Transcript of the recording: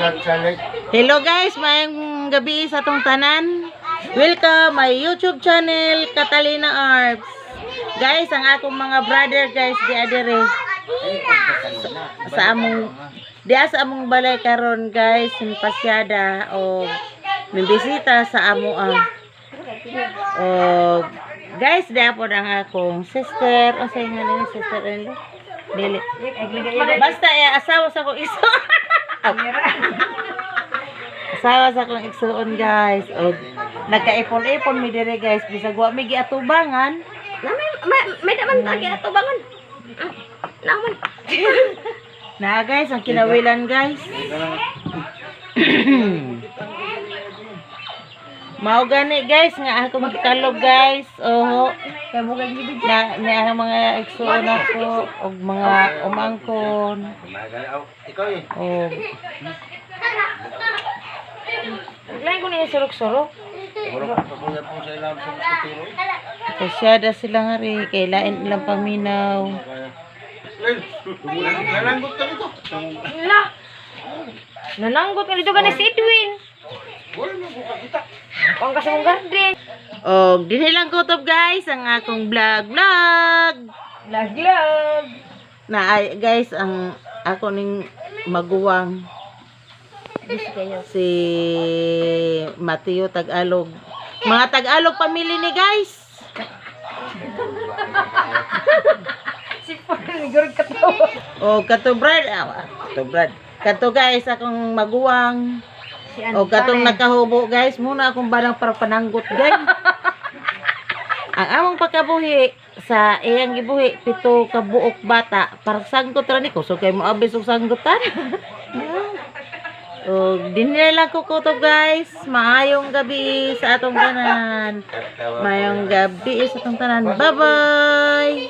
Hello guys, mayang gabi sa tong tanan. Welcome my YouTube channel, Catalina Arts. Guys, ang akong mga brother guys, di adere sa among sa among balay karon guys, pasyada o bisita sa amo o guys, dapat ang akong sister o sa inyo ni sister Dili. Basta asawa sa akong iso. Asawa sa akong igsuon guys. O nagkaipon-ipon mi dire guys, bisag wa mi giatubangan. May naman lagi atubangan. Naman. Na guys, ang kinawilan guys. Mao gani guys nga ako magkalog guys. Oho. Na ang mga igsuon ako og mga umangkon. Oh. Lain ko niya surok-surok. Kasyada sila nga rin. Kay lain ilang paminaw. Nananggot nga dito ka na si Edwin. Ang kasang garden. O, dinilang kutob guys ang akong vlog. Laglag. Na ay, guys, ang ako ning maguwang si Mateo Tagalog. Mga Tagalog pamilya ni guys. Si Panigor katawa. O, katubrad. Kato guys, akong maguwang. O, katong nakahubo guys. Muna akong barang para pananggot guys. Ang among pagkabuhi sa iyang gibuhi 7 ka buok bata para sanggot ra niko so kay mo abis og sanggutan. O dinila ko kutob guys, maayong gabi sa atong tanan. Maayong gabi sa atong tanan. Bye bye.